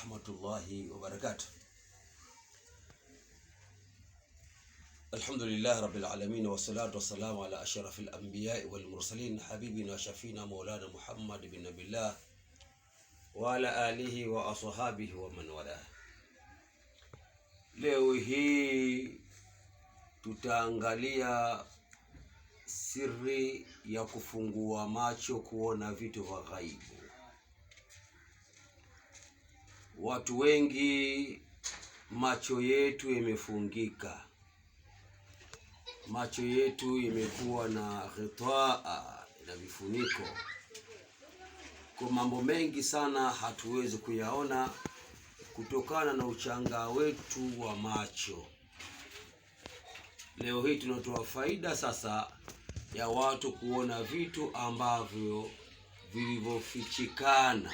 warahmatullahi wabarakatuh. Alhamdulillah rabbil alamin wassalatu wassalamu ala ashrafil anbiya'i wal mursalin habibina shafina maulana Muhammad bin Nabillah wa ala alihi wa ashabihi wa man wala. Leo hii tutaangalia siri ya kufungua macho kuona vitu vya ghaibu. Watu wengi macho yetu yamefungika, macho yetu yamekuwa na ghitaa na vifuniko, kwa mambo mengi sana hatuwezi kuyaona kutokana na uchanga wetu wa macho. Leo hii tunatoa faida sasa ya watu kuona vitu ambavyo vilivyofichikana,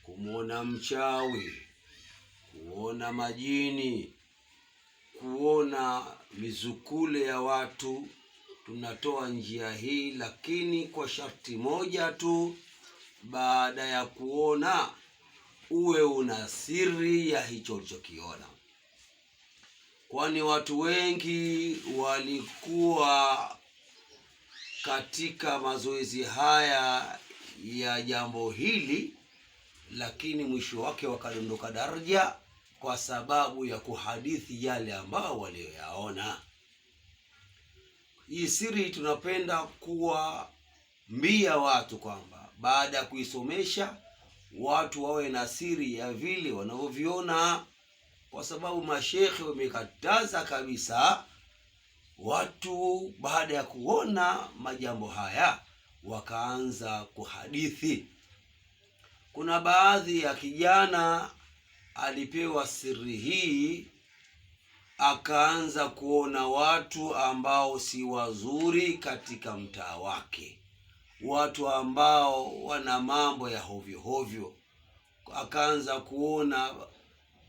kumwona mchawi, kuona majini, kuona mizukule ya watu. Tunatoa njia hii, lakini kwa sharti moja tu, baada ya kuona uwe una siri ya hicho ulichokiona. Kwani watu wengi walikuwa katika mazoezi haya ya jambo hili, lakini mwisho wake wakadondoka daraja kwa sababu ya kuhadithi yale ambao walioyaona. Hii siri tunapenda kuwaambia watu kwamba baada ya kuisomesha watu wawe na siri ya vile wanavyoviona, kwa sababu mashekhe wamekataza kabisa watu baada ya kuona majambo haya wakaanza kuhadithi. Kuna baadhi ya kijana alipewa siri hii, akaanza kuona watu ambao si wazuri katika mtaa wake, watu ambao wana mambo ya hovyo hovyo. Akaanza kuona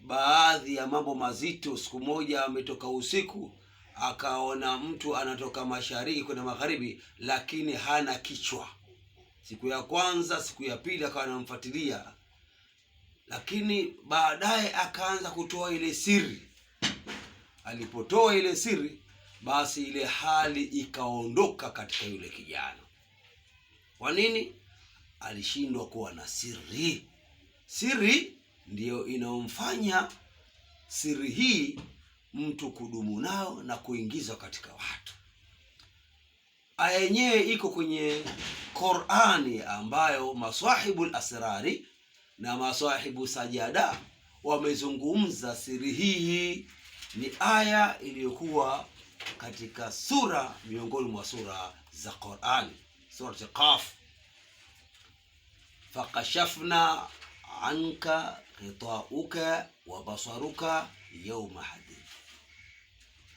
baadhi ya mambo mazito. Siku moja ametoka usiku, akaona mtu anatoka mashariki kwenda magharibi, lakini hana kichwa. Siku ya kwanza, siku ya pili akawa anamfuatilia, lakini baadaye akaanza kutoa ile siri. Alipotoa ile siri, basi ile hali ikaondoka katika yule kijana. Kwa nini? Alishindwa kuwa na siri. Siri ndiyo inaomfanya siri hii mtu kudumu nao na kuingizwa katika watu. Aya yenyewe iko kwenye Qur'ani, ambayo maswahibul asrari na maswahibu sajada wamezungumza siri hii. Ni aya iliyokuwa katika sura miongoni mwa sura za Qur'ani, sura Qaf. Fakashafna anka ghitauka wa basaruka yawma hadid.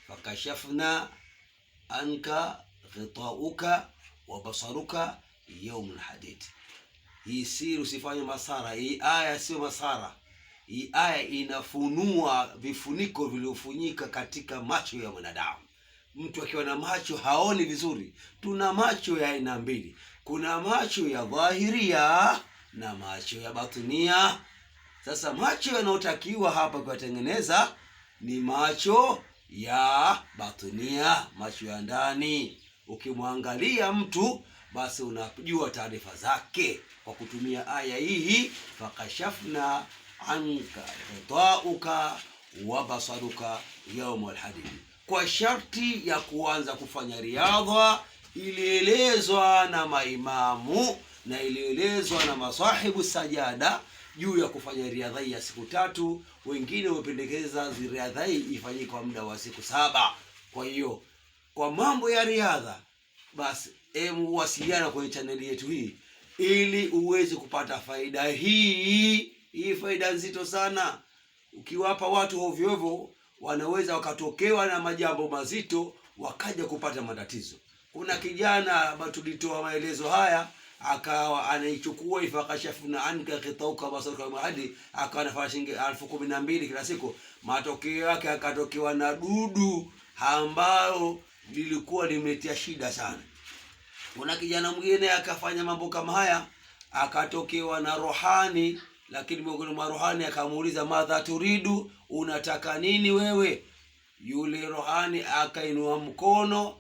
Fakashafna anka ghitauka wa basaruka yawm hadid. Hii siri usifanye masara. Hii aya sio masara. Hii aya inafunua vifuniko vilivyofunyika katika macho ya mwanadamu. Mtu akiwa na macho haoni vizuri. Tuna macho ya aina mbili. Kuna macho ya dhahiria na macho ya batinia. Sasa macho yanayotakiwa hapa kuyatengeneza ni macho ya batinia, macho ya ndani. Ukimwangalia mtu basi unajua taarifa zake kwa kutumia aya hii, fakashafna anka ghitauka wa basaruka yawmal hadid. Kwa sharti ya kuanza kufanya riadha ilielezwa na maimamu na ilielezwa na masahibu sajada juu ya kufanya riadha ya siku 3. Wengine wamependekeza riadha hii ifanyike kwa muda wa siku 7. Kwa hiyo kwa mambo ya riadha, basi wasiliana kwenye chaneli yetu hii ili uweze kupata faida hii. Hii faida nzito sana. Ukiwapa watu ovyo ovyo, wanaweza wakatokewa na majambo mazito wakaja kupata matatizo. Kuna kijana ambaye tulitoa maelezo haya, akawa anaichukua ifakashafuna anka ghitauka basaruka mahadi, akawa anafanya shilingi 12,000 kila siku. Matokeo yake akatokewa na dudu ambao lilikuwa limetia shida sana. Kuna kijana mwingine akafanya mambo kama haya, akatokewa na rohani, lakini miongoni mwa rohani akamuuliza madha turidu, unataka nini wewe? Yule rohani akainua mkono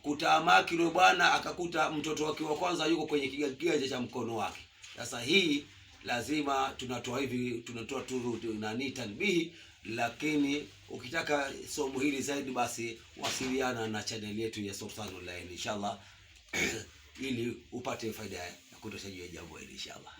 kutamaki yule bwana, akakuta mtoto wake wa kwanza yuko kwenye kiganja cha mkono wake. Sasa hii lazima tunatoa hivi, tunatoa tu nani tanbihi, lakini ukitaka somo hili zaidi basi wasiliana na channel yetu ya Sultan Online inshallah ili upate faida ya kutosha juu ya jambo hili inshallah.